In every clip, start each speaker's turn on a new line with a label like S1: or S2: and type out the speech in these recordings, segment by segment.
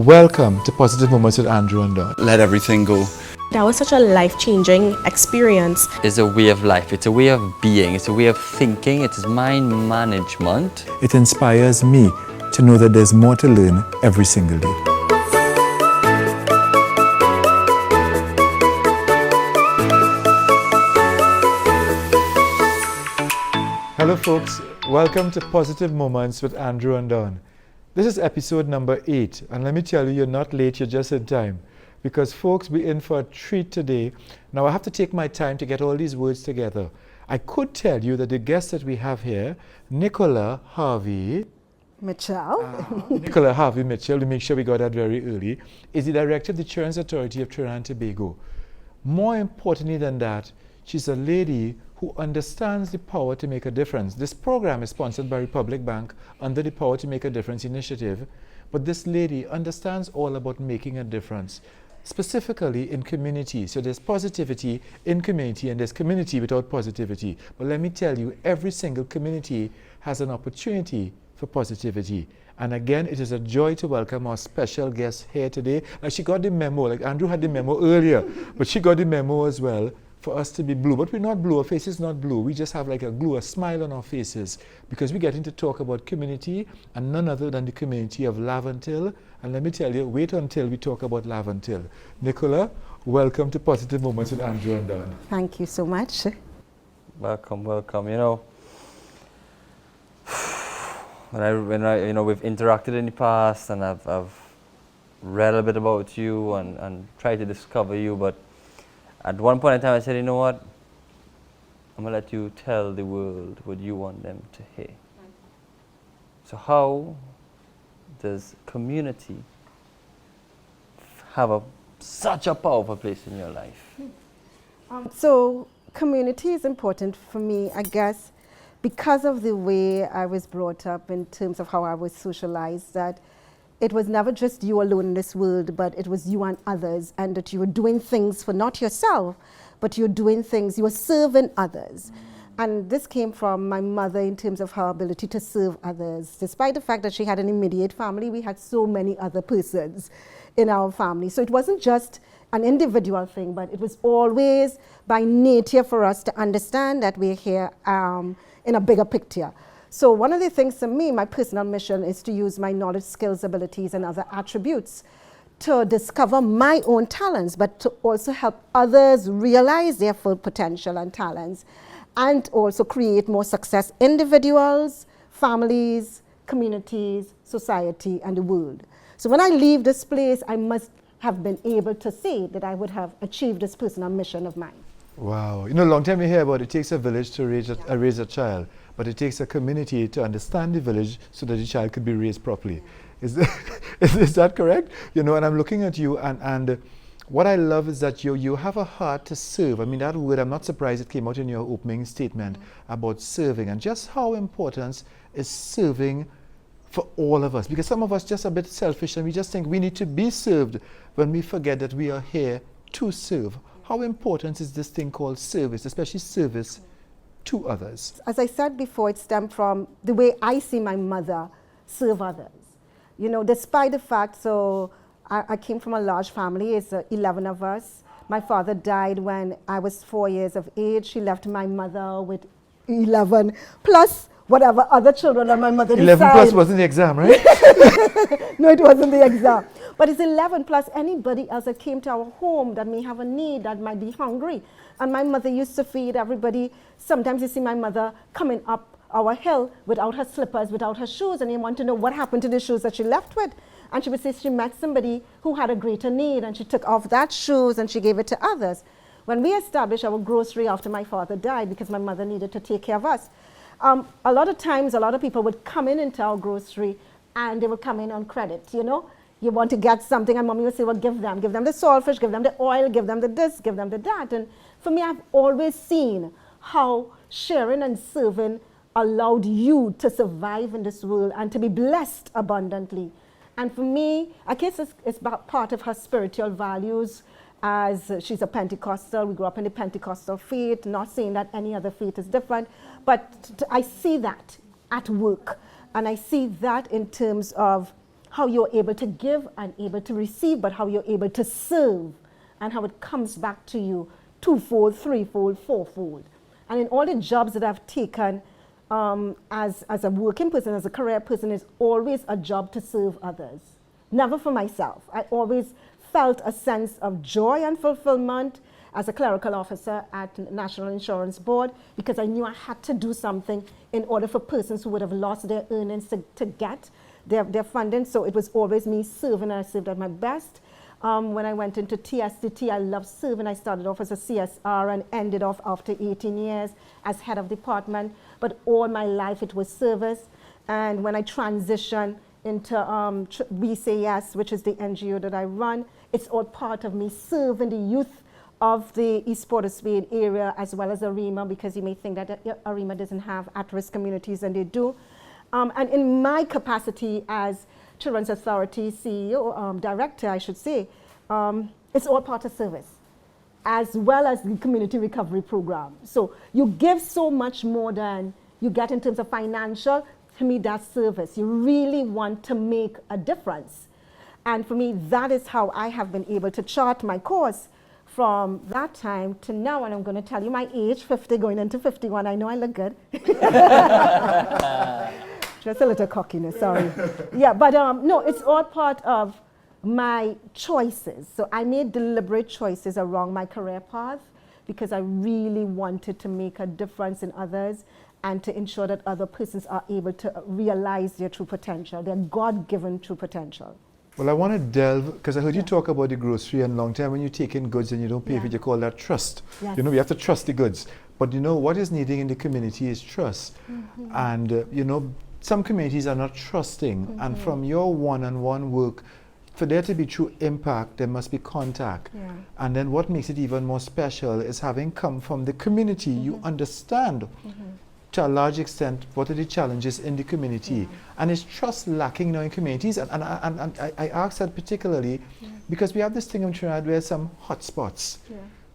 S1: Welcome to Positive Moments with Andrew and Don.
S2: Let everything go.
S3: That was such a life-changing experience.
S4: It's a way of life, it's a way of being, it's a way of thinking, it is mind management.
S1: It inspires me to know that there's more to learn every single day. Hello folks, welcome to Positive Moments with Andrew and Don. This is episode number 8, and let me tell you, you're not late, you're just in time. Because folks, we're in for a treat today. Now I have to take my time to get all these words together. I could tell you that the guest that we have here, Nicola Harvey
S5: Mitchell.
S1: Nicola Harvey Mitchell, to make sure we got that very early, is the Director of the Children's Authority of Trinidad and Tobago. More importantly than that, she's a lady who understands the power to make a difference. This program is sponsored by Republic Bank under the Power to Make a Difference initiative, but this lady understands all about making a difference, specifically in community. So there's positivity in community and there's community without positivity. But let me tell you, every single community has an opportunity for positivity. And again, it is a joy to welcome our special guest here today. Now she got the memo, like Andrew had the memo earlier, but she got the memo as well for us to be blue. But we're not blue, our face is not blue. We just have like a smile on our faces because we're getting to talk about community and none other than the community of Laventille. And let me tell you, wait until we talk about Laventille. Nicola, welcome to Positive Moments with Andrew and Don.
S5: Thank you so much.
S4: Welcome, welcome. You know, when I we've interacted in the past and I've read a bit about you and tried to discover you, but at one point in time I said, you know what, I'm gonna let you tell the world what you want them to hear. So how does community have such a powerful place in your life?
S5: So community is important for me, I guess, because of the way I was brought up in terms of how I was socialized, that it was never just you alone in this world, but it was you and others, and that you were doing things for not yourself, but you're doing things, you were serving others. And this came from my mother in terms of her ability to serve others. Despite the fact that she had an immediate family, we had so many other persons in our family. So it wasn't just an individual thing, but it was always by nature for us to understand that we're here in a bigger picture. So one of the things for me, my personal mission is to use my knowledge, skills, abilities, and other attributes to discover my own talents, but to also help others realize their full potential and talents, and also create more success individuals, families, communities, society, and the world. So when I leave this place, I must have been able to say that I would have achieved this personal mission of mine.
S1: Wow. You know, a long time we hear about it takes a village to raise a child, but it takes a community to understand the village so that the child could be raised properly. Is that correct? You know, and I'm looking at you, and what I love is that you have a heart to serve. I mean, that word, I'm not surprised it came out in your opening statement about serving, and just how important is serving for all of us. Because some of us just a bit selfish and we just think we need to be served when we forget that we are here to serve. How important is this thing called service, especially service to others?
S5: As I said before, it stemmed from the way I see my mother serve others. You know, despite the fact, so I came from a large family, it's 11 of us. My father died when I was 4 years of age. She left my mother with 11 plus whatever other children on my mother
S1: 11 plus wasn't the exam, right?
S5: No, it wasn't the exam. But it's 11 plus anybody else that came to our home that may have a need, that might be hungry. And my mother used to feed everybody. Sometimes you see my mother coming up our hill without her slippers, without her shoes, and you want to know what happened to the shoes that she left with. And she would say she met somebody who had a greater need, and she took off that shoes and she gave it to others. When we established our grocery after my father died, because my mother needed to take care of us, a lot of times, a lot of people would come into our grocery and they would come in on credit, you know. You want to get something and mommy would say, well, give them the saltfish, give them the oil, give them the this, give them the that. And for me, I've always seen how sharing and serving allowed you to survive in this world and to be blessed abundantly. And for me, I guess it's part of her spiritual values, as she's a Pentecostal. We grew up in the Pentecostal faith, not saying that any other faith is different, but I see that at work. And I see that in terms of how you're able to give and able to receive, but how you're able to serve and how it comes back to you twofold, threefold, fourfold. And in all the jobs that I've taken as a working person, as a career person, it's always a job to serve others, never for myself. I always felt a sense of joy and fulfillment as a clerical officer at the National Insurance Board, because I knew I had to do something in order for persons who would have lost their earnings to get their funding. So it was always me serving, and I served at my best. When I went into TSTT, I loved serving. I started off as a CSR and ended off after 18 years as head of department. But all my life it was service. And when I transitioned into We Say Yes, which is the NGO that I run, it's all part of me serving the youth of the East Port of Spain area, as well as ARIMA, because you may think that ARIMA doesn't have at-risk communities, and they do. And in my capacity as Children's Authority CEO, director, I should say, it's all part of service, as well as the community recovery program. So you give so much more than you get in terms of financial. To me, that's service. You really want to make a difference. And for me, that is how I have been able to chart my course from that time to now. And I'm going to tell you my age, 50 going into 51. I know I look good. Just a little cockiness, sorry. Yeah, but no, it's all part of my choices. So I made deliberate choices around my career path because I really wanted to make a difference in others and to ensure that other persons are able to realize their true potential, their God-given true potential.
S1: Well, I want to delve, because I heard you talk about the grocery, and long time when you take in goods and you don't pay for it, you call that trust.
S5: Yes.
S1: You know, we have to trust the goods. But you know, what is needing in the community is trust. And you know, some communities are not trusting. And from your one-on-one work, for there to be true impact, there must be contact. And then what makes it even more special is having come from the community, you understand to a large extent what are the challenges in the community. And is trust lacking now in communities? And I ask that particularly because we have this thing in Trinidad where some hotspots,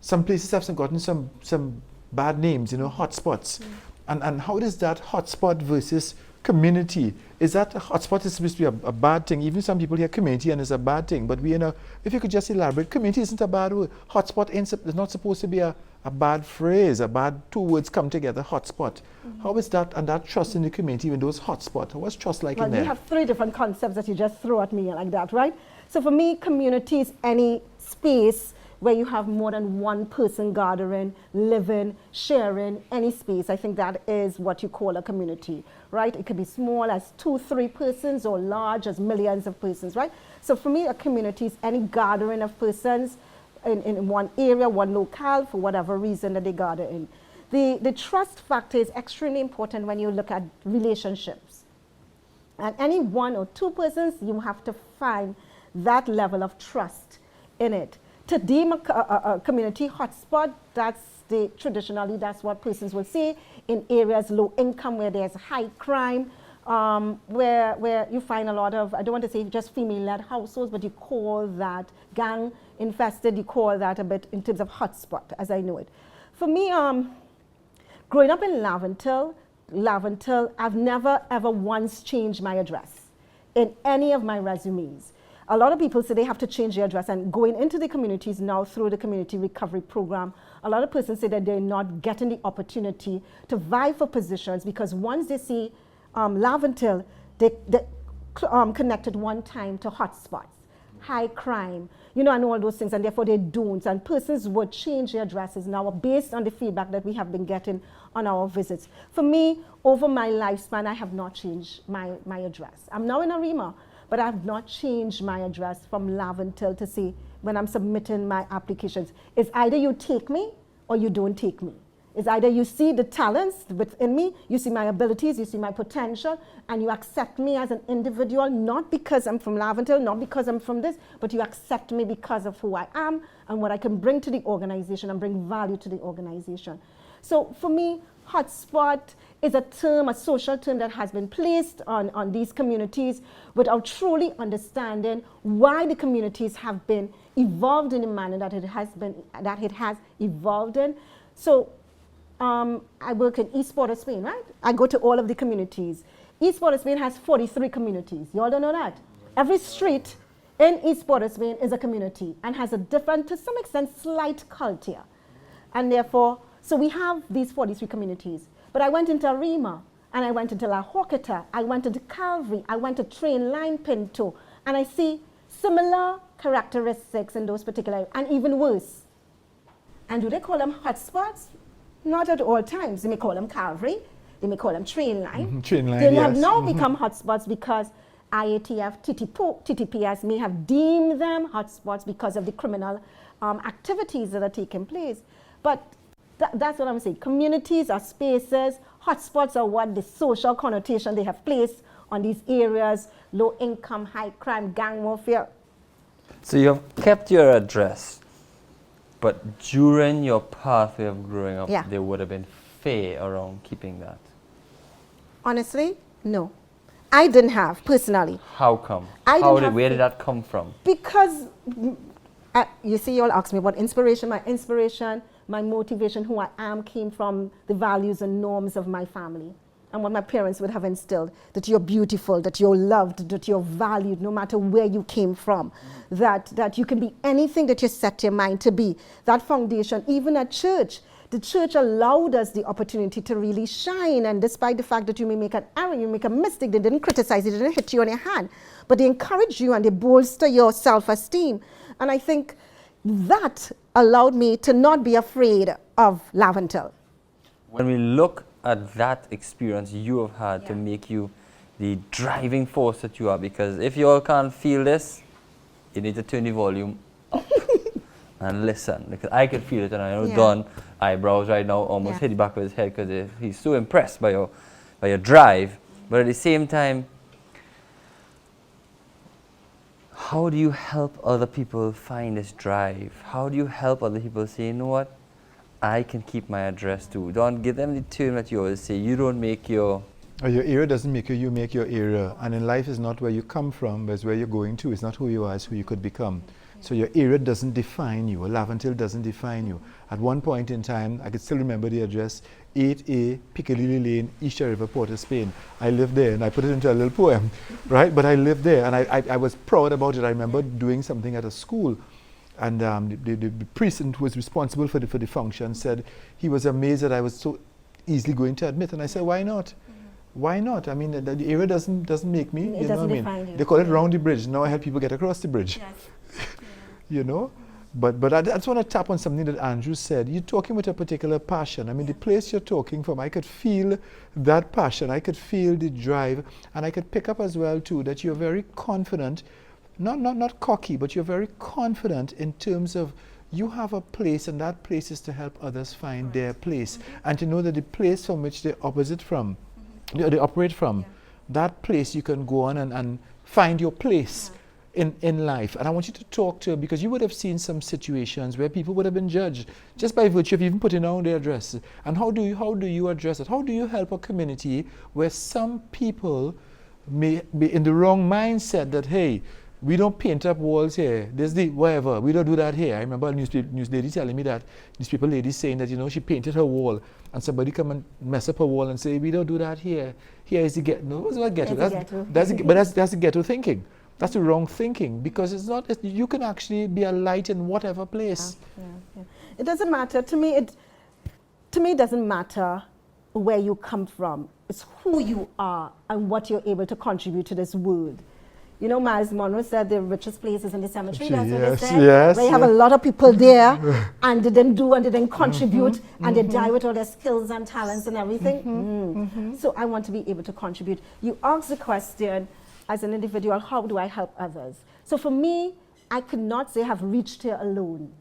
S1: some places have gotten some bad names, you know, hotspots. And how does that hotspot versus community? Is that a hotspot is supposed to be a bad thing? Even some people hear community and it's a bad thing. But we, you know, if you could just elaborate, community isn't a bad word. Hotspot is not supposed to be a bad phrase, a bad two words come together, hotspot. How is that, and that trust in the community when those hotspots? What's trust like in there?
S5: Well, you have three different concepts that you just throw at me like that, right? So for me, community is any space where you have more than one person gathering, living, sharing, any space. I think that is what you call a community, right? It could be small as 2-3 persons or large as millions of persons, right? So for me, a community is any gathering of persons in one area, one locale, for whatever reason that they gather in. The trust factor is extremely important when you look at relationships. And any 1 or 2 persons, you have to find that level of trust in it. To deem a community hotspot, traditionally that's what persons will say in areas low income where there's high crime, where you find a lot of, I don't want to say just female-led households, but you call that gang infested, you call that a bit in terms of hotspot, as I know it. For me, growing up in Laventille, I've never ever once changed my address in any of my resumes. A lot of people say they have to change their address, and going into the communities now through the community recovery program, a lot of persons say that they're not getting the opportunity to vie for positions because once they see Laventille, they connected one time to hotspots, high crime, you know, and all those things, and therefore they don't. And persons would change their addresses now based on the feedback that we have been getting on our visits. For me, over my lifespan, I have not changed my address. I'm now in ARIMA, but I have not changed my address from Laventille to say when I'm submitting my applications. It's either you take me or you don't take me. It's either you see the talents within me, you see my abilities, you see my potential, and you accept me as an individual, not because I'm from Laventille, not because I'm from this, but you accept me because of who I am and what I can bring to the organization and bring value to the organization. So for me, hotspot is a term, a social term that has been placed on these communities without truly understanding why the communities have been evolved in the manner that it has evolved in. So I work in East Port of Spain, right? I go to all of the communities. East Port of Spain has 43 communities. You all don't know that? Every street in East Port of Spain is a community and has a different, to some extent, slight culture. And therefore, so we have these 43 communities. But I went into Arima, and I went into La Horquita, I went into Calvary, I went to Train Line Pinto, and I see similar characteristics in those particular, and even worse. And do they call them hotspots? Not at all times. They may call them Calvary, they may call them Train Line.
S1: Train line,
S5: They
S1: yes.
S5: have now become hotspots because IATF, TTPS may have deemed them hotspots because of the criminal activities that are taking place. But that's what I'm saying. Communities are spaces. Hotspots are what the social connotation they have placed on these areas, low income, high crime, gang warfare.
S4: So you have kept your address, but during your pathway of growing up,
S5: Yeah.
S4: there would have been fear around keeping that.
S5: Honestly, no. I didn't have, personally.
S4: How come? Where did that come from?
S5: Because, you see, you all ask me about inspiration. My inspiration, my motivation, who I am, came from the values and norms of my family and what my parents would have instilled, that you're beautiful, that you're loved, that you're valued, no matter where you came from, that you can be anything that you set your mind to be. That foundation, even at church, the church allowed us the opportunity to really shine, and despite the fact that you may make an error, you make a mistake, they didn't criticize you, they didn't hit you on your hand, but they encourage you and they bolster your self-esteem. And I think that allowed me to not be afraid of Laventel.
S4: When we look at that experience you have had to make you the driving force that you are, because if you all can't feel this, you need to turn the volume up and listen, because I could feel it, and I know Don eyebrows right now almost hit the back of his head because he's so impressed by your drive. But at the same time, how do you help other people find this drive? How do you help other people say, you know what, I can keep my address too? Don't give them the term that you always say, you don't make your...
S1: Your area doesn't make you, you make your area. And in life is not where you come from, but it's where you're going to. It's not who you are, it's who you could become. So your area doesn't define you. Laventel doesn't define you. At one point in time, I could still remember the address, 8A Piccadilly Lane, East River, Port of Spain. I lived there, and I put it into a little poem, right? But I lived there, and I was proud about it. I remember doing something at a school, and the priest who was responsible for the function said he was amazed that I was so easily going to admit. And I said, why not? Why not? I mean, the area doesn't make me.
S5: It doesn't define you.
S1: They call it round the bridge. Now I help people get across the bridge.
S5: Yes.
S1: You know? But I just want to tap on something that Andrew said. You're talking with a particular passion. I mean, the place you're talking from, I could feel that passion. I could feel the drive. And I could pick up as well, too, that you're very confident, not cocky, but you're very confident in terms of you have a place, and that place is to help others find their place. And to know that the place from which they operate from, that place you can go on and find your place in life. And I want you to talk to, because you would have seen some situations where people would have been judged just by virtue of even putting down their address. And how do you address it? How do you help a community where some people may be in the wrong mindset that, hey, we don't paint up walls here, there's the whatever, we don't do that here. I remember a news lady telling me that, newspaper lady saying that, you know, she painted her wall and somebody come and mess up her wall and say, we don't do that here. Here is the ghetto. No, it's not ghetto. That's the ghetto thinking. That's the wrong thinking, because it's not, you can actually be a light in whatever place.
S5: Yeah. It doesn't matter. To me, it doesn't matter where you come from. It's who you are and what you're able to contribute to this world. You know, Miles Monroe said the richest place is in the cemetery. That's what they said.
S1: Yes,
S5: where you have a lot of people there and they didn't do and they didn't contribute and they die with all their skills and talents and everything. So I want to be able to contribute. You ask the question, as an individual, how do I help others? So for me, I could not say I've reached here alone.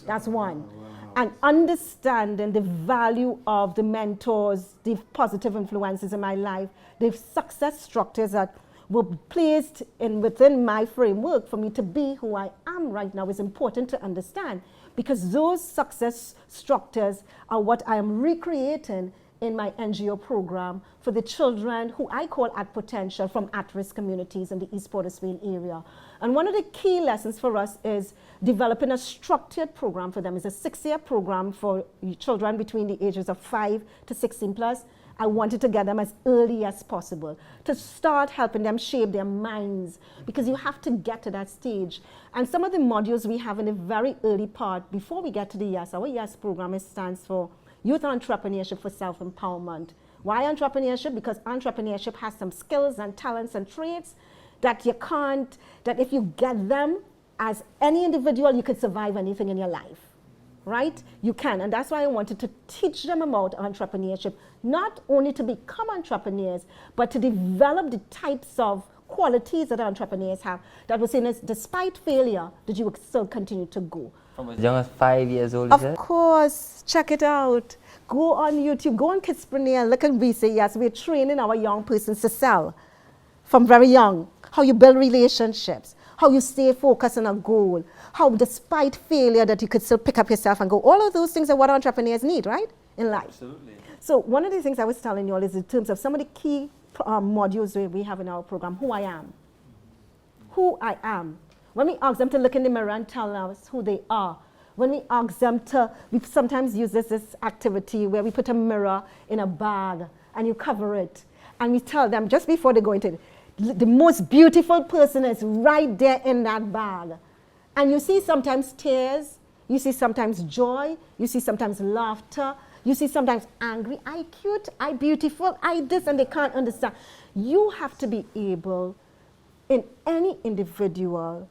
S5: That's one. And understanding the value of the mentors, the positive influences in my life, the success structures that were placed within my framework for me to be who I am right now is important to understand, because those success structures are what I am recreating in my NGO program for the children who I call at potential from at-risk communities in the East Port of Spain area. And one of the key lessons for us is developing a structured program for them. It's a 6-year program for children between the ages of 5 to 16 plus. I wanted to get them as early as possible to start helping them shape their minds, because you have to get to that stage. And some of the modules we have in the very early part, before we get to the YES, our YES program stands for Youth Entrepreneurship for Self-Empowerment. Why entrepreneurship? Because entrepreneurship has some skills and talents and traits that you can't, that if you get them as any individual, you could survive anything in your life. Right? You can, and that's why I wanted to teach them about entrepreneurship, not only to become entrepreneurs, but to develop the types of qualities that entrepreneurs have that will say, despite failure, that you will still continue to go.
S4: From as young as 5 years old,
S5: Of course, check it out. Go on YouTube, go on Kidspreneur, look and we say, yes, we're training our young persons to sell from very young, how you build relationships, how you stay focused on a goal, how despite failure that you could still pick up yourself and go. All of those things are what entrepreneurs need, right, in life.
S4: Absolutely.
S5: So one of the things I was telling you all is in terms of some of the key modules we have in our program, who I am. Who I am. When we ask them to look in the mirror and tell us who they are, when we ask them to, we sometimes use this activity where we put a mirror in a bag and you cover it, and we tell them just before they go into it, the most beautiful person is right there in that bag. And you see sometimes tears, you see sometimes joy, you see sometimes laughter, you see sometimes angry, I cute, I beautiful, I this, and they can't understand. You have to be able, in any individual,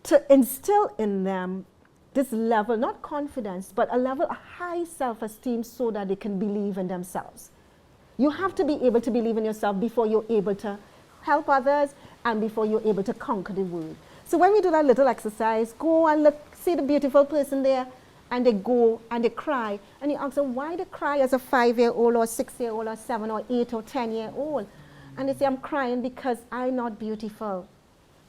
S5: to instill in them this level, not confidence, but a level of high self-esteem so that they can believe in themselves. You have to be able to believe in yourself before you're able to help others and before you're able to conquer the world. So when we do that little exercise, go and look, see the beautiful person there, and they go and they cry, and you ask them why they cry as a 5-year-old or 6-year-old or 7 or 8 or 10-year-old. And they say, I'm crying because I'm not beautiful.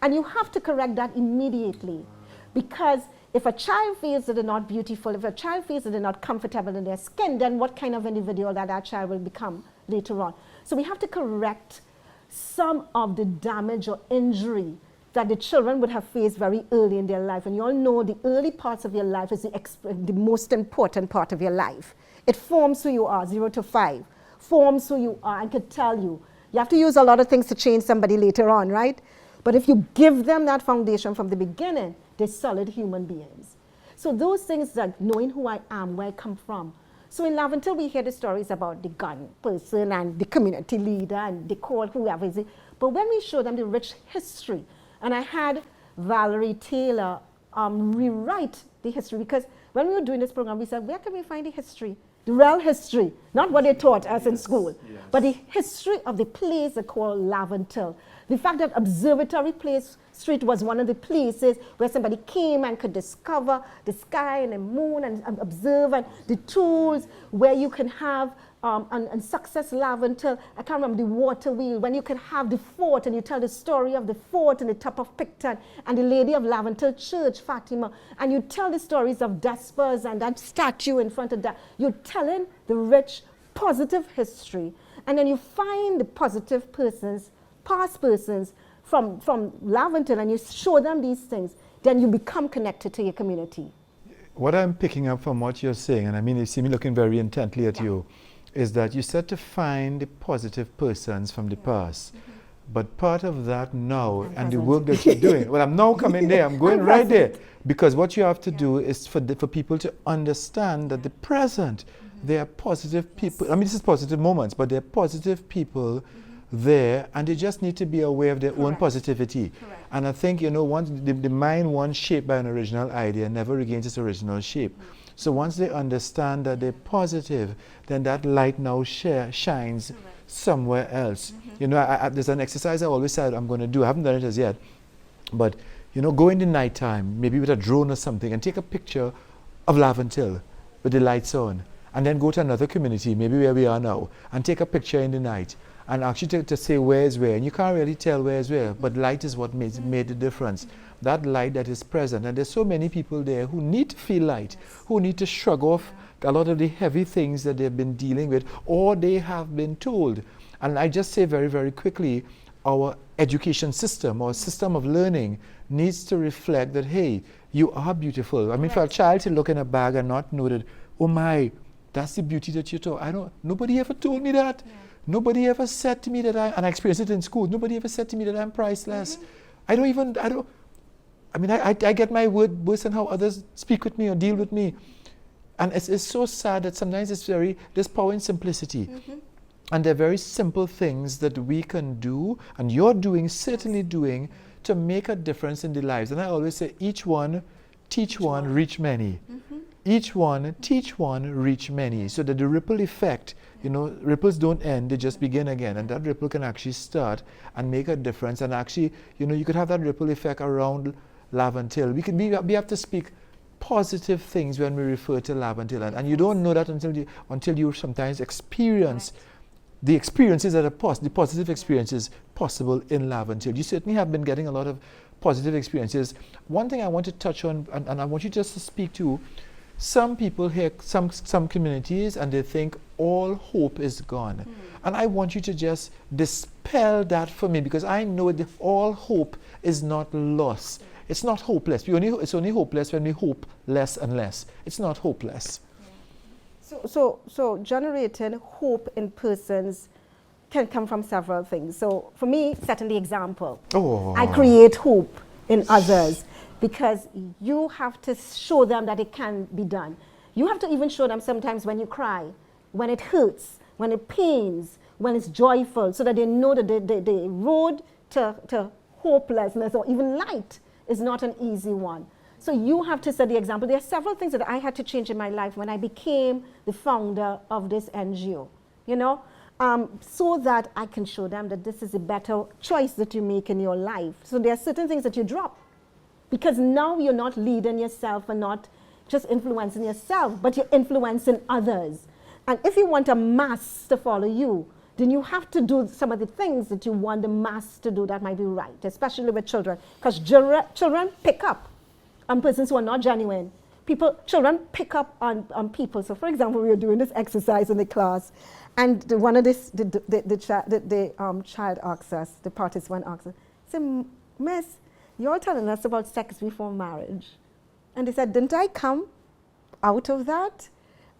S5: And you have to correct that immediately, because if a child feels that they're not beautiful, if a child feels that they're not comfortable in their skin, then what kind of individual that child will become later on. So we have to correct some of the damage or injury that the children would have faced very early in their life. And you all know the early parts of your life is the most important part of your life. It forms who you are, 0 to 5, forms who you are, and can tell you. You have to use a lot of things to change somebody later on, right? But if you give them that foundation from the beginning, they're solid human beings. So those things, like knowing who I am, where I come from. So in Laventille, we hear the stories about the gun person and the community leader, and they call whoever is it. But when we show them the rich history, and I had Valerie Taylor rewrite the history, because when we were doing this program, we said, where can we find the history? The real history, not what they taught us in school, but the history of the place they call Laventille. The fact that Observatory Place Street was one of the places where somebody came and could discover the sky and the moon and observe, and the tools where you can have and Success Laventille, I can't remember, the water wheel, when you can have the fort and you tell the story of the fort and the top of Picton and the Lady of Laventille Church, Fatima, and you tell the stories of Despers and that statue in front of that. You're telling the rich, positive history, and then you find the positive persons, past persons from Laventille, and you show them these things, then you become connected to your community.
S1: What I'm picking up from what you're saying, and I mean, you see me looking very intently at you, is that you said to find the positive persons from the past. But part of that now and the work that you're doing, well, I'm now coming there, I'm going right there. Because what you have to do is for people to understand that the present, there are positive people. I mean, this is positive moments, but there are positive people there, and they just need to be aware of their own positivity. And I think, you know, once the mind once shaped by an original idea never regains its original shape. So once they understand that they're positive, then that light now shines somewhere else. You know, there's an exercise I always said I'm going to do. I haven't done it as yet. But, you know, go in the nighttime, maybe with a drone or something, and take a picture of Laventille with the lights on. And then go to another community, maybe where we are now, and take a picture in the night. And actually to say where is where. And you can't really tell where is where, but light is what made the difference. That light that is present. And there's so many people there who need to feel light, who need to shrug off a lot of the heavy things that they've been dealing with, or they have been told. And I just say very, very quickly, our education system, our system of learning needs to reflect that, hey, you are beautiful. I mean, for a child to look in a bag and not know that, oh my, That's the beauty that you talk. Nobody ever told me that. Yeah. Nobody ever said to me that and I experienced it in school, nobody ever said to me that I'm priceless. I get my word worse than how others speak with me or deal with me. And it's so sad that sometimes there's power in simplicity. And there are very simple things that we can do, and you're doing, certainly doing, to make a difference in the lives. And I always say, each one, teach one, reach many. Each one, teach one, reach many. So that the ripple effect, ripples don't end, they just begin again. And that ripple can actually start and make a difference. And actually, you could have that ripple effect around Laventille. We have to speak positive things when we refer to Laventille. And you don't know that until you sometimes experience the experiences that are the positive experiences possible in Laventille. You certainly have been getting a lot of positive experiences. One thing I want to touch on, and I want you just to speak to, some people hear some communities and they think all hope is gone. And I want you to just dispel that for me, because I know that all hope is not lost. It's not hopeless. It's only hopeless when we hope less and less. It's not hopeless.
S5: So generating hope in persons can come from several things. So for me, setting the example. I create hope in others because you have to show them that it can be done. You have to even show them sometimes when you cry, when it hurts, when it pains, when it's joyful, so that they know that the road to hopelessness or even light is not an easy one. So you have to set the example. There are several things that I had to change in my life when I became the founder of this NGO, so that I can show them that this is a better choice that you make in your life. So there are certain things that you drop, because now you're not leading yourself and not just influencing yourself, but you're influencing others. And if you want a mass to follow you, then you have to do some of the things that you want the mass to do that might be right, especially with children, because children pick up on persons who are not genuine. Children pick up on people. So for example, we were doing this exercise in the class, and the child asked us, the participant asked us, said, Miss, you're telling us about sex before marriage. And they said, didn't I come out of that?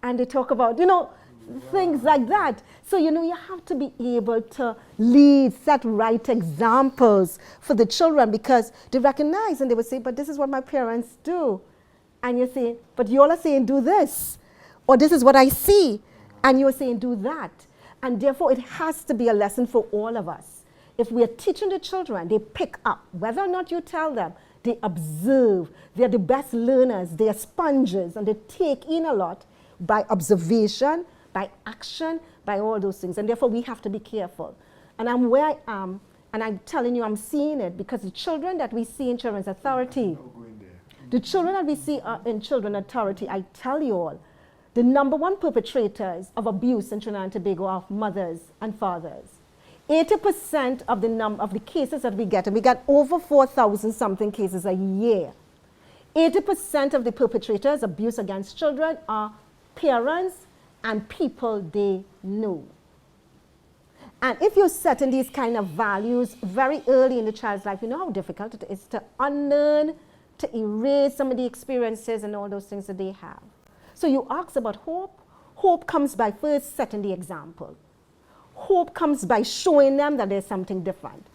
S5: And they talk about, things like that. So, you have to be able to lead, set right examples for the children, because they recognize and they would say, but this is what my parents do. And you say, but you all are saying do this, or this is what I see. And you're saying do that. And therefore, it has to be a lesson for all of us. If we are teaching the children, they pick up. Whether or not you tell them, they observe. They're the best learners. They are sponges, and they take in a lot by observation, by action, by all those things. And therefore, we have to be careful. And I'm where I am, and I'm telling you, I'm seeing it, because the children that we see in Children's Authority, the children that we see in Children's Authority, I tell you all, the #1 perpetrators of abuse in Trinidad and Tobago are mothers and fathers. 80% of the cases that we get, and we get over 4,000 something cases a year, 80% of the perpetrators of abuse against children are parents and people they know. And if you're setting these kind of values very early in the child's life, you know how difficult it is to unlearn, to erase some of the experiences and all those things that they have. So you ask about hope. Hope comes by first setting the example. Hope comes by showing them that there's something different.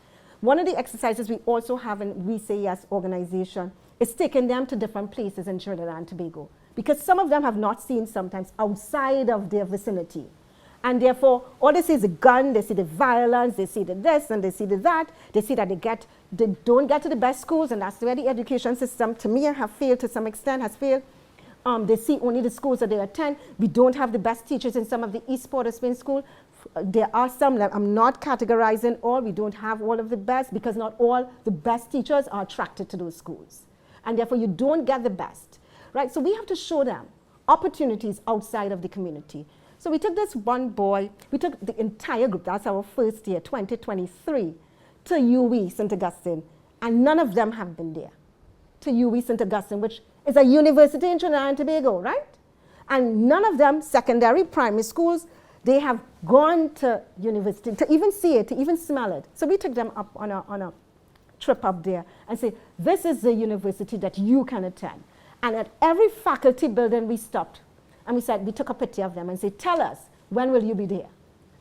S5: One of the exercises we also have in We Say Yes organization is taking them to different places in Trinidad and Tobago, because some of them have not seen sometimes outside of their vicinity. And therefore, all they see is a gun, they see the violence, they see the this and they see the that. They see that they don't get to the best schools, and that's where the education system, to me, have failed to some extent, has failed. They see only the schools that they attend. We don't have the best teachers in some of the East Port of Spain school. There are some, I'm not categorizing all, we don't have all of the best, because not all the best teachers are attracted to those schools. And therefore, you don't get the best, right? So we have to show them opportunities outside of the community. So we took this one boy, we took the entire group, that's our first year, 2023, to UWE St. Augustine, and none of them have been there, to UWE St. Augustine, which is a university in Trinidad and Tobago, right? And none of them, secondary, primary schools, they have gone to university to even see it, to even smell it. So we took them up on a trip up there and say, this is the university that you can attend. And at every faculty building we stopped, And we took a picture of them and said, tell us, when will you be there?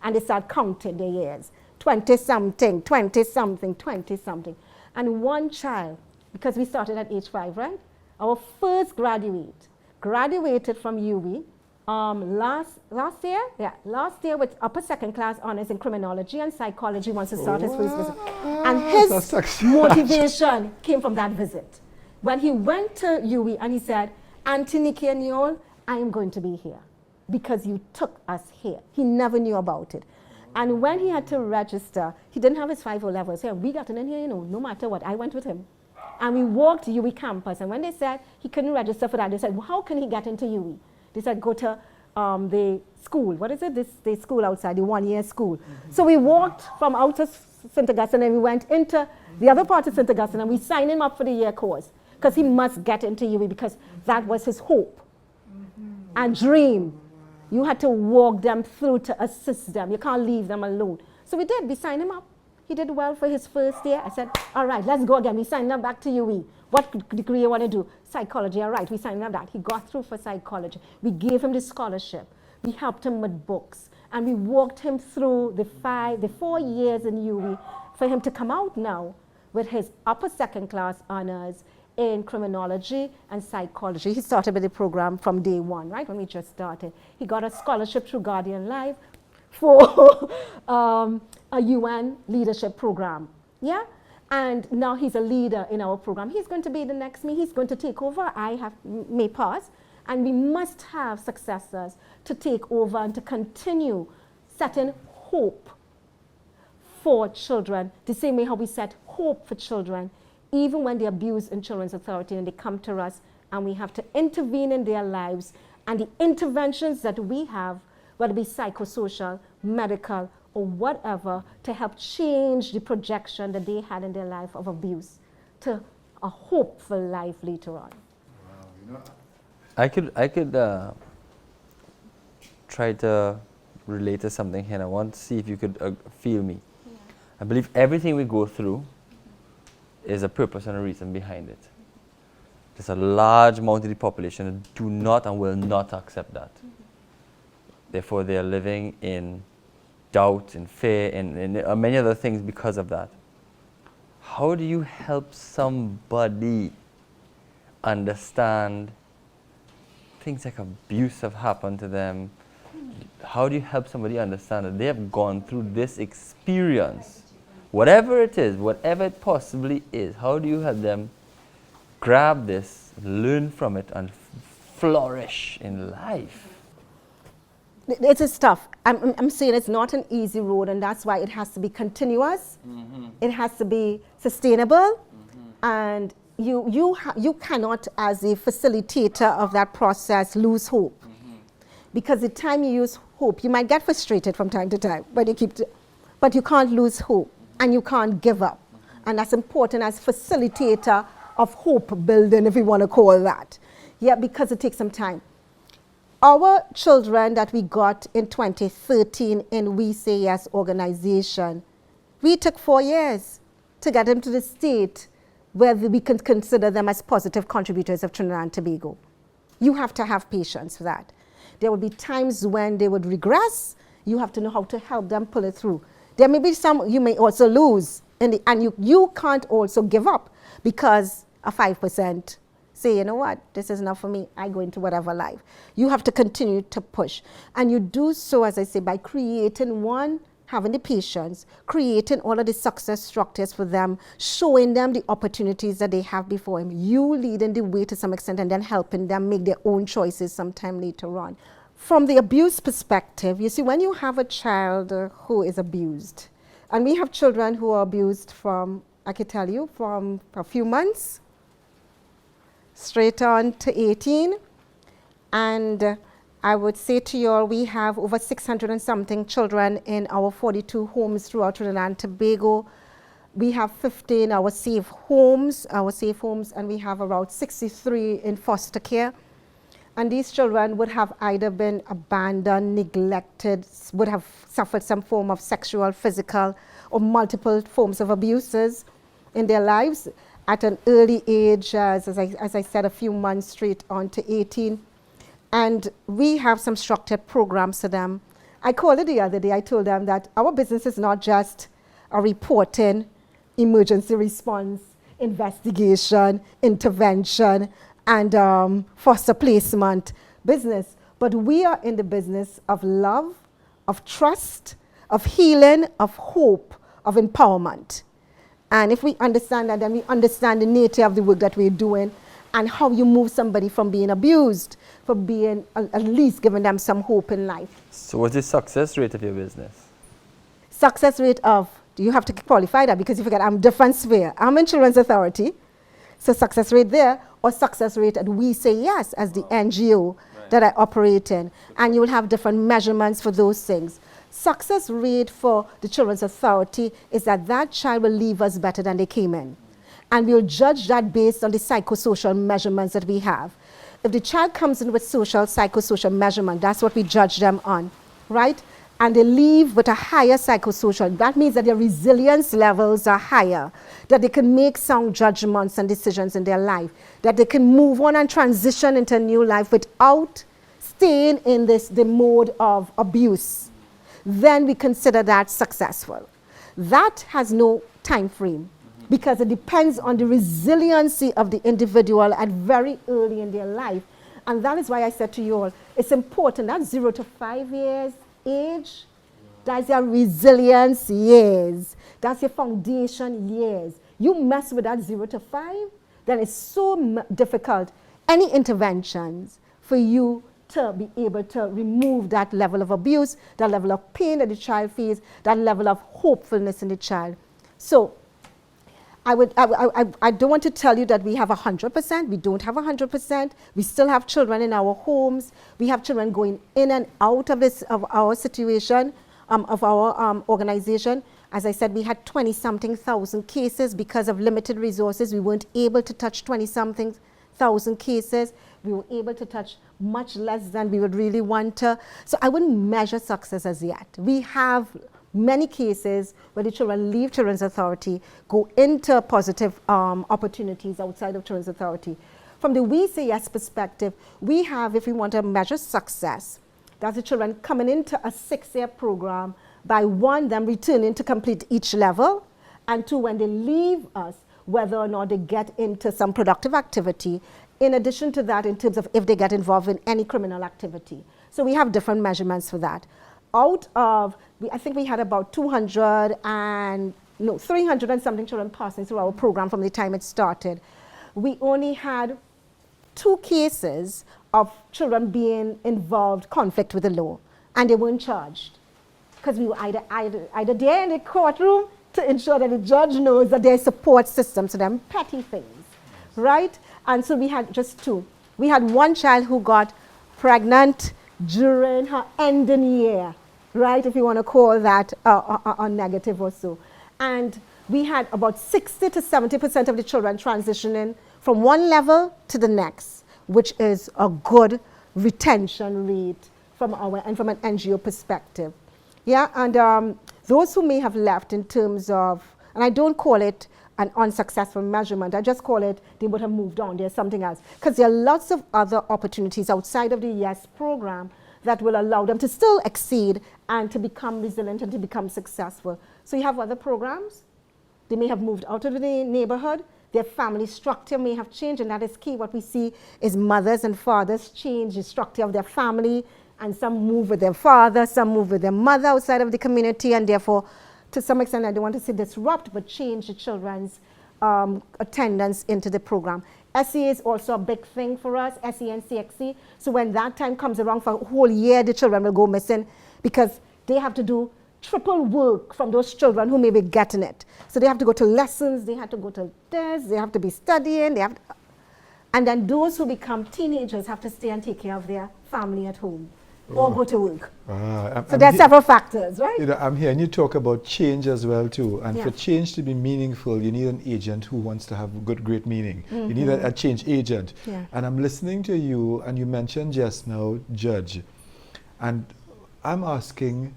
S5: And they start counting their years, 20-something, 20-something, 20-something. And one child, because we started at age 5, right? Our first graduated from UWI last year? Yeah, last year with upper second class honors in criminology and psychology wants to start his first visit. And his motivation came from that visit. When he went to UWI and he said, Auntie Nikki and Yol, I am going to be here because you took us here. He never knew about it. And when he had to register, he didn't have his 5 levels. So we got in here, you know, no matter what. I went with him. And we walked to UWI campus. And when they said he couldn't register for that, they said, well, how can he get into UWI? They said, go to the school. What is it? The school outside, the 1-year school. So we walked from out of St. Augustine and we went into the other part of St. Augustine and we signed him up for the year course because he must get into UWI because that was his hope and dream. You had to walk them through to assist them. You can't leave them alone. So we did. We signed him up. He did well for his first year. I said, all right, let's go again. We signed him back to UWI. What degree you want to do? Psychology. All right, we signed him back. He got through for psychology. We gave him the scholarship. We helped him with books. And we walked him through the 4 years in UWI for him to come out now with his upper second class honors in criminology and psychology. He started with the program from day 1, right, when we just started. He got a scholarship through Guardian Life for a UN leadership program, yeah? And now he's a leader in our program. He's going to be the next me. He's going to take over. May pass, and we must have successors to take over and to continue setting hope for children, the same way how we set hope for children even when they're abused in Children's Authority and they come to us and we have to intervene in their lives, and the interventions that we have, whether it be psychosocial, medical, or whatever, to help change the projection that they had in their life of abuse to a hopeful life later on.
S4: Wow, you know, I could try to relate to something here. I want to see if you could feel me. Yeah. I believe everything we go through is a purpose and a reason behind it. There's a large amount of the population that do not and will not accept that. Therefore, they are living in doubt and fear and many other things because of that. How do you help somebody understand things like abuse have happened to them? How do you help somebody understand that they have gone through this experience? Whatever it is, whatever it possibly is, how do you help them grab this, learn from it, and flourish in life?
S5: It's tough. I'm saying it's not an easy road, and that's why it has to be continuous. It has to be sustainable, and you cannot, as a facilitator of that process, lose hope. Because the time you use hope, you might get frustrated from time to time, but you can't lose hope. And you can't give up. And that's important as facilitator of hope building, if you want to call that. Yeah, because it takes some time. Our children that we got in 2013 in We Say Yes organization, we took 4 years to get them to the state where we can consider them as positive contributors of Trinidad and Tobago. You have to have patience for that. There will be times when they would regress. You have to know how to help them pull it through. There may be some you may also lose, and you can't also give up because a 5% say, you know what, this is not for me, I go into whatever life. You have to continue to push. And you do so, as I say, by creating having the patience, creating all of the success structures for them, showing them the opportunities that they have before them, you leading the way to some extent and then helping them make their own choices sometime later on. From the abuse perspective, you see, when you have a child who is abused, and we have children who are abused from, I can tell you, from a few months straight on to 18. And I would say to you all, we have over 600 and something children in our 42 homes throughout Trinidad and Tobago. We have 15 our safe homes, and we have around 63 in foster care. And these children would have either been abandoned, neglected, would have suffered some form of sexual, physical, or multiple forms of abuses in their lives at an early age, as I said, a few months straight on to 18. And we have some structured programs for them. I called it the other day. I told them that our business is not just a reporting, emergency response, investigation, intervention, and foster placement business. But we are in the business of love, of trust, of healing, of hope, of empowerment. And if we understand that, then we understand the nature of the work that we're doing and how you move somebody from being abused, from being at least giving them some hope in life.
S4: So what's the success rate of your business?
S5: Success rate of, you have to qualify that, because you forget I'm different sphere. I'm in Children's Authority, so success rate there, or success rate at We Say Yes as the NGO that I operate in. And you will have different measurements for those things. Success rate for the Children's Authority is that child will leave us better than they came in. And we'll judge that based on the psychosocial measurements that we have. If the child comes in with psychosocial measurement, that's what we judge them on, right? And they leave with a higher psychosocial, that means that their resilience levels are higher, that they can make sound judgments and decisions in their life, that they can move on and transition into a new life without staying in the mode of abuse. Then we consider that successful. That has no time frame, because it depends on the resiliency of the individual at very early in their life. And that is why I said to you all, it's important that 0 to 5 years age, that's your resilience years, that's your foundation years. You mess with that 0 to 5, then it's so difficult. Any interventions for you to be able to remove that level of abuse, that level of pain that the child feels, that level of hopefulness in the child. So I don't want to tell you that we have 100%. We don't have 100%. We still have children in our homes. We have children going in and out of our situation, of our organization. As I said, we had 20-something thousand cases because of limited resources. We weren't able to touch 20-something thousand cases. We were able to touch much less than we would really want to. So I wouldn't measure success as yet. We have many cases where the children leave Children's Authority, go into positive opportunities outside of Children's Authority. From the We Say Yes perspective, we have, if we want to measure success, that's the children coming into a 6-year program, by 1, them returning to complete each level, and 2, when they leave us, whether or not they get into some productive activity, in addition to that, in terms of if they get involved in any criminal activity. So we have different measurements for that. Out of, I think we had about 300 and something children passing through our program from the time it started. We only had 2 cases of children being involved, conflict with the law, and they weren't charged. Because we were either there in the courtroom to ensure that the judge knows that there's support systems to them, petty things, right? And so we had just 2. We had 1 child who got pregnant during her ending year, right, if you want to call that a negative or so. And we had about 60 to 70% of the children transitioning from one level to the next, which is a good retention rate from an NGO perspective. Yeah, and those who may have left in terms of, and I don't call it an unsuccessful measurement, I just call it they would have moved on, there's something else. Because there are lots of other opportunities outside of the YES program that will allow them to still exceed and to become resilient and to become successful. So you have other programs, they may have moved out of the neighborhood, their family structure may have changed, and that is key. What we see is mothers and fathers change the structure of their family, and some move with their father, some move with their mother outside of the community, and therefore, to some extent, I don't want to say disrupt, but change the children's attendance into the program. SE is also a big thing for us, SE and CXC. So when that time comes around for a whole year, the children will go missing because they have to do triple work from those children who may be getting it. So they have to go to lessons, they have to go to tests, they have to be studying, and then those who become teenagers have to stay and take care of their family at home. Or go to work. So there are several factors, right?
S1: You know, I'm hearing you talk about change as well too. And for change to be meaningful, you need an agent who wants to have great meaning. You need a change agent. And I'm listening to you, and you mentioned just now judge. And I'm asking,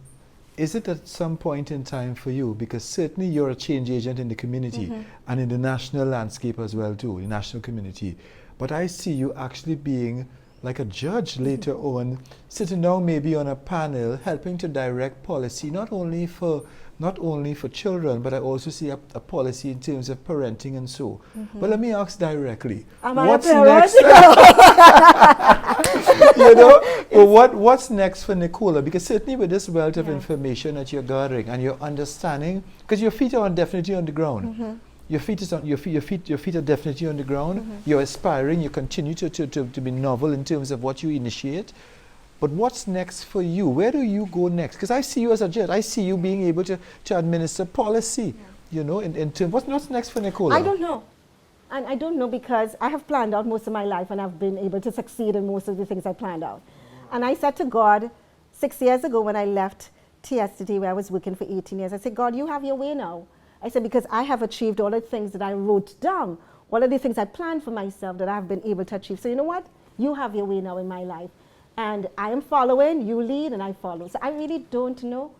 S1: is it at some point in time for you, because certainly you're a change agent in the community and in the national landscape as well too, the national community. But I see you actually being like a judge later on, sitting down maybe on a panel, helping to direct policy, not only for children, but I also see a policy in terms of parenting and so. But let me ask directly, what's next? You know, well, what's next for Nicola? Because certainly with this wealth of information that you're gathering and you're understanding, because your feet are definitely on the ground. Your feet are definitely on the ground. You're aspiring. You continue to be novel in terms of what you initiate. But what's next for you? Where do you go next? Because I see you as a judge. I see you being able to administer policy. You know, in terms. What's next for Nicola?
S5: I don't know. And I don't know because I have planned out most of my life and I've been able to succeed in most of the things I planned out. And I said to God 6 years ago when I left TSTT, where I was working for 18 years, I said, God, you have your way now. I said, because I have achieved all the things that I wrote down, all of the things I planned for myself that I've been able to achieve. So you know what? You have your way now in my life. And I am following, you lead, and I follow. So I really don't know.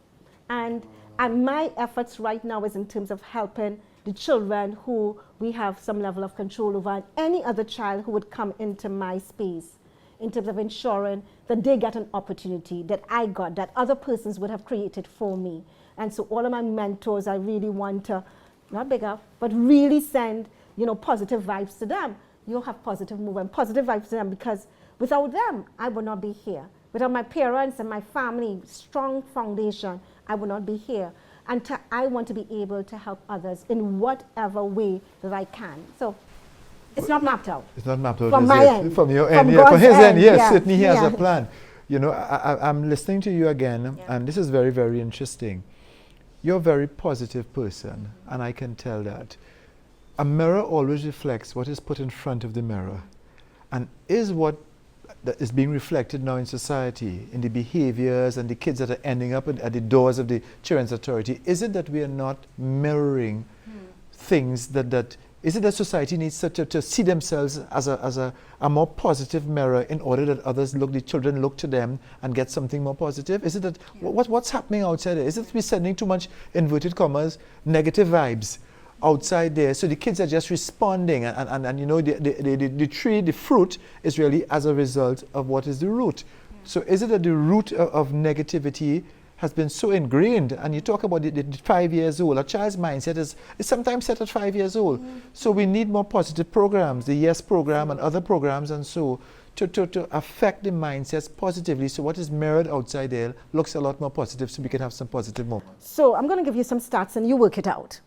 S5: And my efforts right now is in terms of helping the children who we have some level of control over, and any other child who would come into my space, in terms of ensuring that they get an opportunity that I got, that other persons would have created for me. And so all of my mentors, I really want to, not big up, but really send, you know, positive vibes to them. You'll have positive movement, positive vibes to them, because without them, I would not be here. Without my parents and my family, strong foundation, I would not be here. And I want to be able to help others in whatever way that I can. So it's not mapped out.
S1: It's not mapped out.
S5: From my end.
S1: From your
S5: From
S1: end.
S5: God's
S1: From his end, yes.
S5: yeah.
S1: Certainly he has a plan. You know, I'm listening to you again, and this is very, very interesting. You're a very positive person, and I can tell that. A mirror always reflects what is put in front of the mirror. And is what that is being reflected now in society, in the behaviors and the kids that are ending up at the doors of the Children's Authority, is it that we are not mirroring things that is it that society needs to see themselves as a more positive mirror in order that others look, the children look to them and get something more positive? Is it that what's happening outside there? Is it that we're sending too much, inverted commas, negative vibes outside there, so the kids are just responding, and you know, the tree, the fruit is really as a result of what is the root. So is it that the root of negativity has been so ingrained, and you talk about the 5 years old, a child's mindset is sometimes set at 5 years old. So we need more positive programs, the YES program and other programs, and so to affect the mindsets positively, so what is mirrored outside there looks a lot more positive, so we can have some positive moments.
S5: So I'm going to give you some stats and you work it out.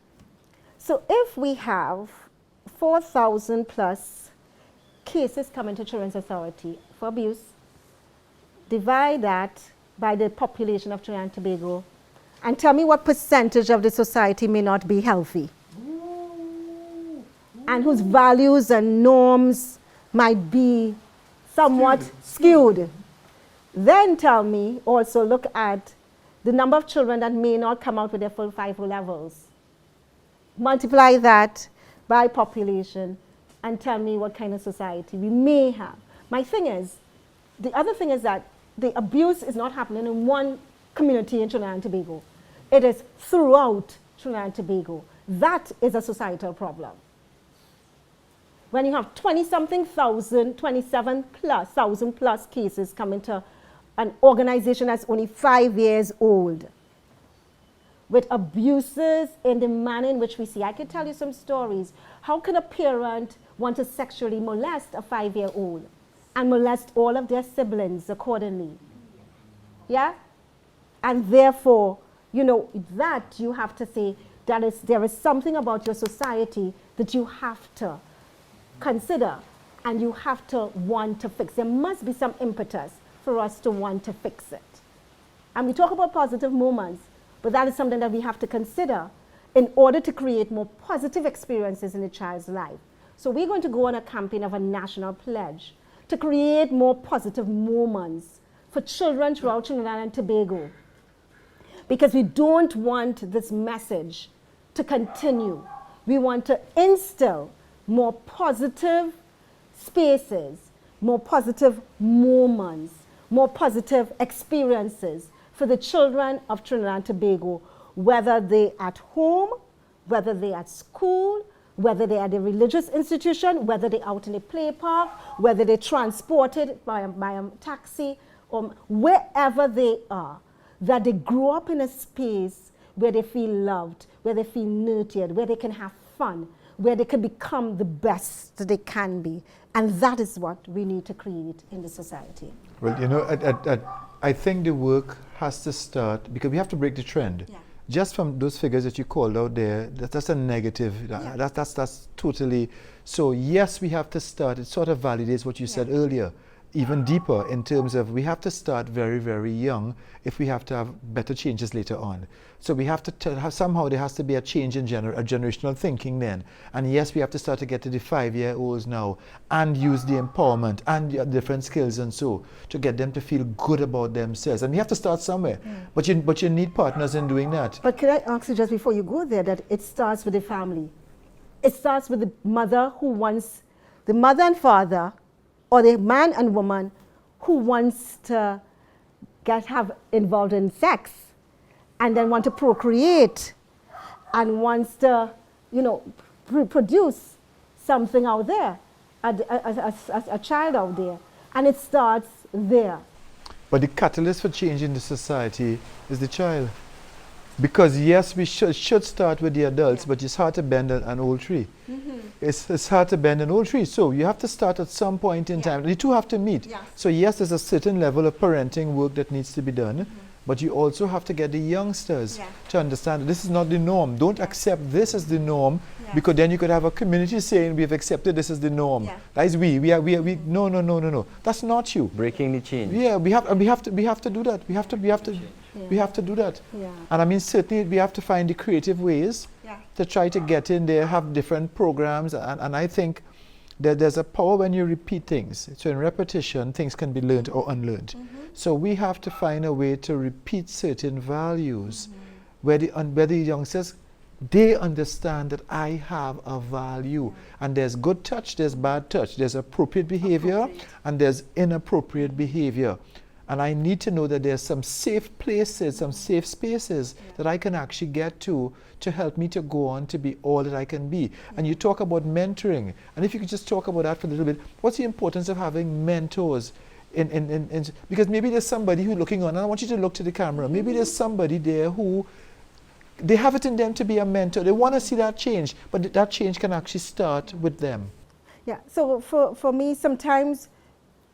S5: So if we have 4,000 plus cases coming to Children's Authority for abuse, divide that by the population of Trinidad and Tobago, and tell me what percentage of the society may not be healthy, and whose values and norms might be somewhat skewed. Then tell me, also look at the number of children that may not come out with their full 5 O levels. Multiply that by population and tell me what kind of society we may have. My thing is, the other thing is that the abuse is not happening in one community in Trinidad and Tobago. It is throughout Trinidad and Tobago. That is a societal problem. When you have 20-something thousand, 27,000 plus cases coming to an organization that's only 5 years old, with abuses in the manner in which we see. I can tell you some stories. How can a parent want to sexually molest a 5-year-old and molest all of their siblings accordingly? Yeah? And therefore, you know, that you have to say that there is something about your society that you have to consider and you have to want to fix. There must be some impetus for us to want to fix it. And we talk about positive moments, but that is something that we have to consider in order to create more positive experiences in a child's life. So we're going to go on a campaign of a national pledge to create more positive moments for children throughout Trinidad and Tobago. Because we don't want this message to continue. We want to instill more positive spaces, more positive moments, more positive experiences for the children of Trinidad and Tobago, whether they're at home, whether they're at school, whether they're at a religious institution, whether they're out in a play park, whether they're transported by a taxi, or wherever they are, that they grow up in a space where they feel loved, where they feel nurtured, where they can have fun, where they can become the best that they can be. And that is what we need to create in the society.
S1: Well, you know, I think the work has to start, because we have to break the trend.
S5: Yeah.
S1: Just from those figures that you called out there, that's a negative.
S5: Yeah.
S1: That's totally. So yes, we have to start. It sort of validates what you said earlier, even deeper in terms of we have to start very, very young if we have to have better changes later on. So we have to have somehow there has to be a change in generational thinking then. And yes, we have to start to get to the 5-year-olds now and use the empowerment and the different skills and so to get them to feel good about themselves. And we have to start somewhere. But you need partners in doing that.
S5: But can I ask you just before you go there that it starts with the family. It starts with the mother who wants, the mother and father, or the man and woman who wants to have involved in sex and then want to procreate and wants to, you know, produce something out there, a child out there. And it starts there.
S1: But the catalyst for change in the society is the child. Because yes, we should start with the adults, but it's hard to bend an old tree. It's hard to bend an old tree. So you have to start at some point in time. The two have to meet. So yes, there's a certain level of parenting work that needs to be done, but you also have to get the youngsters to understand that this is not the norm. Don't accept this as the norm, because then you could have a community saying we've accepted this as the norm. That is we. No. That's not you.
S4: Breaking the chain.
S1: Yeah, we have to do that. We have to do that. And I mean, certainly we have to find the creative ways to try to get in there, have different programs. And I think that there's a power when you repeat things. So in repetition, things can be learned or unlearned. So we have to find a way to repeat certain values where the youngsters, they understand that I have a value. And there's good touch, there's bad touch. There's appropriate behavior and there's inappropriate behavior. And I need to know that there's some safe places, some safe spaces that I can actually get to help me to go on to be all that I can be. And you talk about mentoring. And if you could just talk about that for a little bit, what's the importance of having mentors? Because maybe there's somebody who's looking on, and I want you to look to the camera. Maybe there's somebody there who, they have it in them to be a mentor. They want to see that change, but that change can actually start with them.
S5: Yeah, so for me, sometimes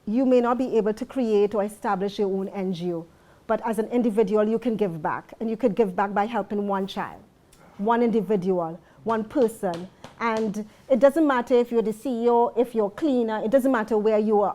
S5: you may not be able to create or establish your own NGO, but as an individual, you can give back. And you could give back by helping one child, one individual, one person. And it doesn't matter if you're the CEO, if you're a cleaner, it doesn't matter where you're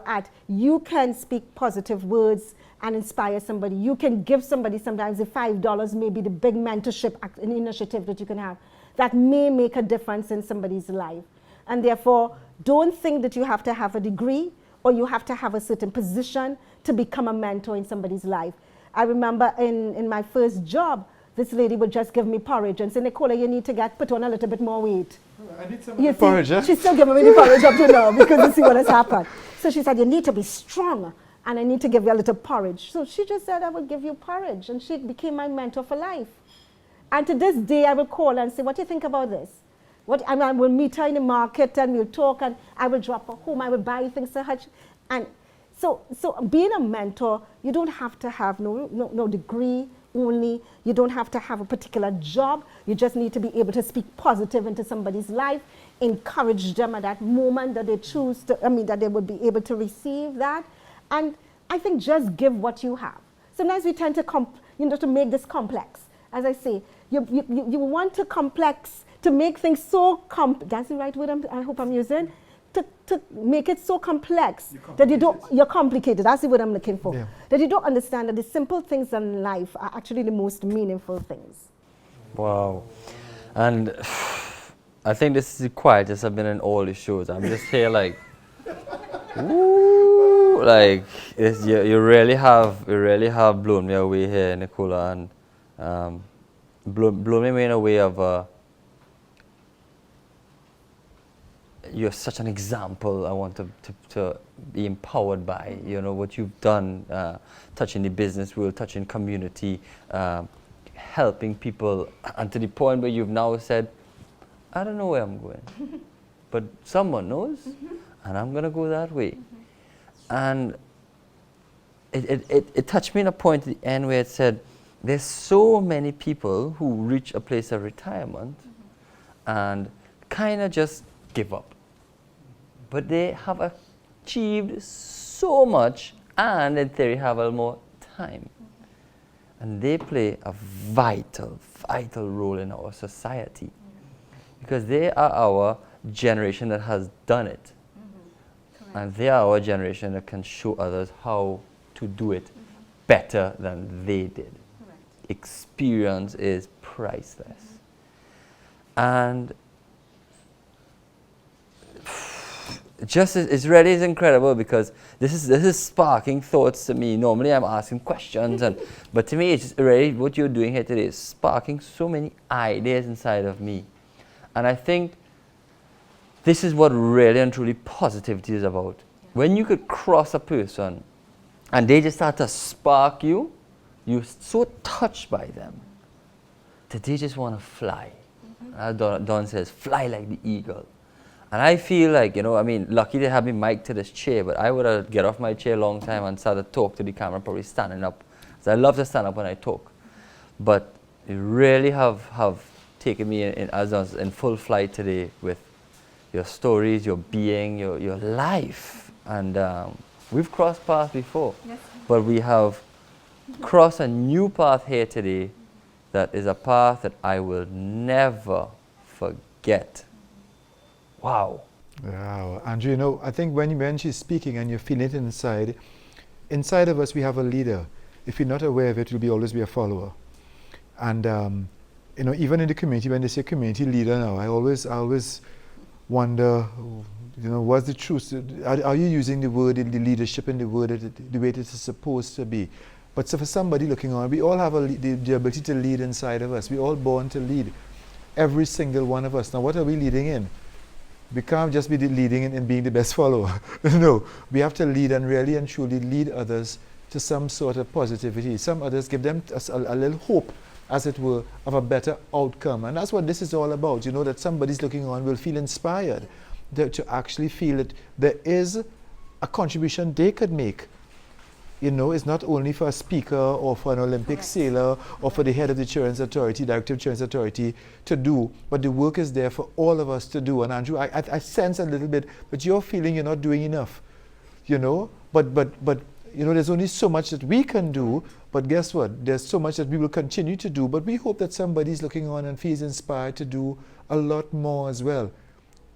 S5: at. You can speak positive words and inspire somebody. You can give somebody sometimes the $5, maybe the big mentorship initiative that you can have. That may make a difference in somebody's life. And therefore, don't think that you have to have a degree or you have to have a certain position to become a mentor in somebody's life. I remember in my first job, this lady would just give me porridge and say, Nicola, you need to put on a little bit more weight.
S1: I need some porridge, huh?
S5: She's still giving me the porridge up to now because you see what has happened. So she said, you need to be strong and I need to give you a little porridge. So she just said, I will give you porridge. And she became my mentor for life. And to this day, I will call her and say, what do you think about this? I will meet her in the market and we'll talk and I will drop her home. I will buy things to her. And so being a mentor, you don't have to have no degree only. You don't have to have a particular job. You just need to be able to speak positive into somebody's life, encourage them at that moment that they choose to, that they would be able to receive that. And I think just give what you have. Sometimes we tend to, to make this complex. As I say, you want to make things so that's the right word I hope I'm using, to make it so complex that you're complicated, that's the word I'm looking for, that you don't understand that the simple things in life are actually the most meaningful things.
S4: Wow. And I think this is the quietest I've been in all the shows. I'm just here like, woo, like you really have blown me away here, Nicola, and blown me away in a way of you're such an example I want to be empowered by, what you've done, touching the business world, touching community, helping people, and to the point where you've now said, I don't know where I'm going, but someone knows, and I'm going to go that way. And it touched me in a point at the end where it said, there's so many people who reach a place of retirement and kind of just give up. But they have achieved so much and in theory have a little more time. And they play a vital, vital role in our society because they are our generation that has done it. And they are our generation that can show others how to do it better than they did. Experience is priceless. And just it really is incredible because this is sparking thoughts to me. Normally I'm asking questions, but to me it's just really what you're doing here today is sparking so many ideas inside of me. And I think this is what really and truly positivity is about. When you could cross a person and they just start to spark you, you're so touched by them that they just want to fly. As Don says, fly like the eagle. And I feel like, lucky they have me mic'd to this chair, but I would have get off my chair a long time and started to talk to the camera, probably standing up. So I love to stand up when I talk. But you really have taken me in full flight today with your stories, your being, your life. And we've crossed paths before, but we have crossed a new path here today that is a path that I will never forget. Wow.
S1: Wow. Andrew, I think when she's speaking and you feel it inside of us we have a leader. If you're not aware of it, you'll always be a follower. And even in the community, when they say community leader now, I always wonder, what's the truth? Are you using the word, the leadership in the word, the way it is supposed to be? But so for somebody looking on, we all have the ability to lead inside of us. We're all born to lead. Every single one of us. Now, what are we leading in? We can't just be leading in being the best follower. No, we have to lead and really and truly lead others to some sort of positivity. Some others give them a little hope, as it were, of a better outcome. And that's what this is all about. That somebody's looking on will feel inspired to actually feel that there is a contribution they could make. It's not only for a speaker or for an Olympic sailor or for the head of the Children's Authority, Director of Children's Authority to do, but the work is there for all of us to do. And Andrew, I sense a little bit, but you're feeling you're not doing enough, but there's only so much that we can do, but guess what? There's so much that we will continue to do, but we hope that somebody's looking on and feels inspired to do a lot more as well.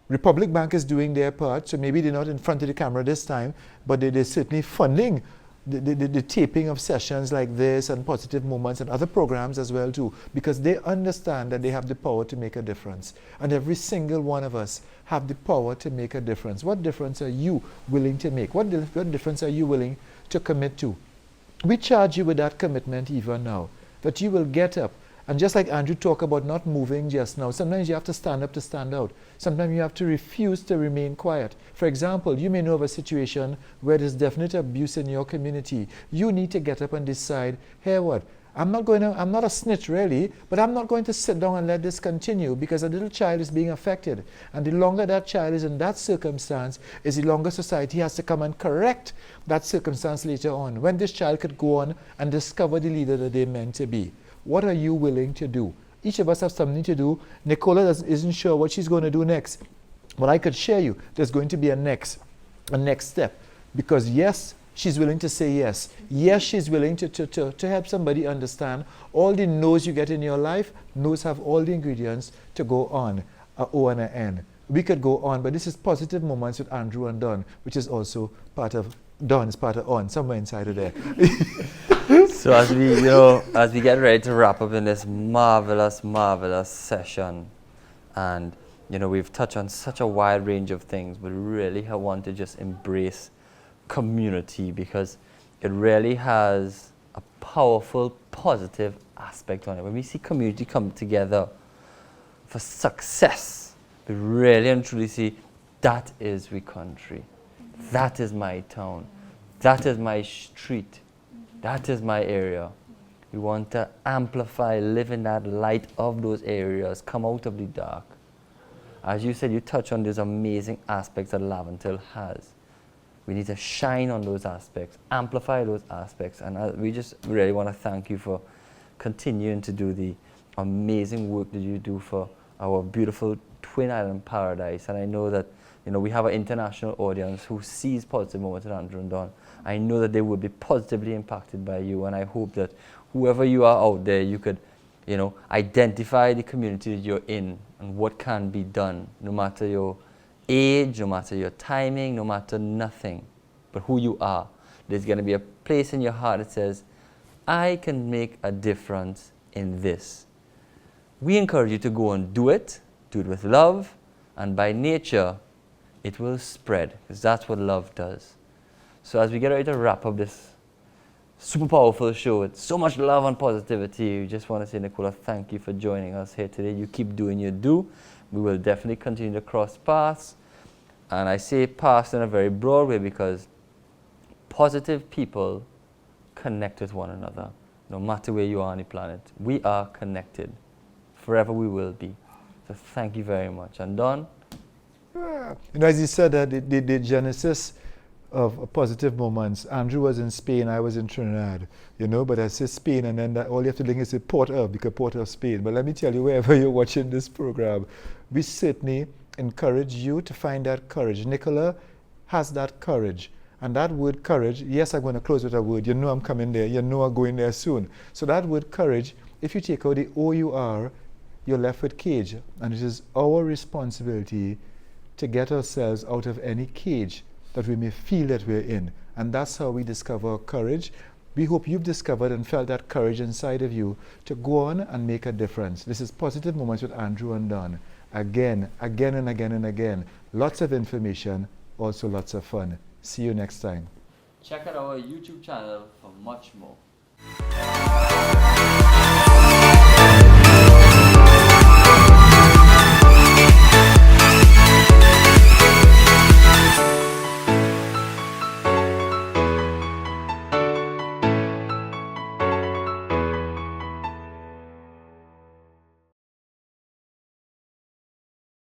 S1: Republic Bank is doing their part, so maybe they're not in front of the camera this time, but they're certainly funding the taping of sessions like this and Positive Moments and other programs as well too, because they understand that they have the power to make a difference. And every single one of us have the power to make a difference. What difference are you willing to make? What difference are you willing to commit to? We charge you with that commitment even now, that you will get up. And just like Andrew talked about not moving just now, sometimes you have to stand up to stand out. Sometimes you have to refuse to remain quiet. For example, you may know of a situation where there's definite abuse in your community. You need to get up and decide, hey, what? I'm not a snitch really, but I'm not going to sit down and let this continue because a little child is being affected. And the longer that child is in that circumstance, is the longer society has to come and correct that circumstance later on, when this child could go on and discover the leader that they're meant to be. What are you willing to do? Each of us have something to do. Nicola isn't sure what she's going to do next. But I could share you, there's going to be a next step. Because yes, she's willing to say yes. Yes, she's willing to help somebody understand all the no's you get in your life. No's have all the ingredients to go on, a O and an N. We could go on, but this is Positive Moments with Andrew and Don, which is also part of Don's part of On, somewhere inside of there.
S4: So as we get ready to wrap up in this marvelous, marvelous session, and we've touched on such a wide range of things, but really I want to just embrace community because it really has a powerful, positive aspect on it. When we see community come together for success, we really and truly see that is we country, that is my town, that is my street. That is my area. We want to amplify, live in that light of those areas, come out of the dark. as you said, you touch on these amazing aspects that Laventil has. We need to shine on those aspects, amplify those aspects, and we just really want to thank you for continuing to do the amazing work that you do for our beautiful Twin Island paradise. And I know that we have an international audience who sees Positive Moments with Andrew and Don. I know that they will be positively impacted by you, and I hope that whoever you are out there, you could identify the community that you're in and what can be done, no matter your age, no matter your timing, no matter nothing, but who you are. There's going to be a place in your heart that says, I can make a difference in this. We encourage you to go and do it with love, and by nature, it will spread, because that's what love does. So as we get ready to wrap up this super powerful show with so much love and positivity, we just want to say, Nicola, thank you for joining us here today. You keep doing your do. We will definitely continue to cross paths. And I say paths in a very broad way because positive people connect with one another, no matter where you are on the planet. We are connected. Forever we will be. So thank you very much. And Don?
S1: As you said, the genesis of Positive Moments, Andrew was in Spain, I was in Trinidad, but I say Spain, and then all you have to link is the Port of Spain. But let me tell you, wherever you're watching this program, we certainly encourage you to find that courage. Nicola has that courage. And that word courage, yes, I'm going to close with a word. I'm coming there. I'm going there soon. So that word courage, if you take out the O-U-R, you're left with cage. And it is our responsibility to get ourselves out of any cage that we may feel that we're in. And that's how we discover courage. We hope you've discovered and felt that courage inside of you to go on and make a difference. This is Positive Moments with Andrew and Don. Again and again and again. Lots of information, also lots of fun. See you next time.
S4: Check out our YouTube channel for much more.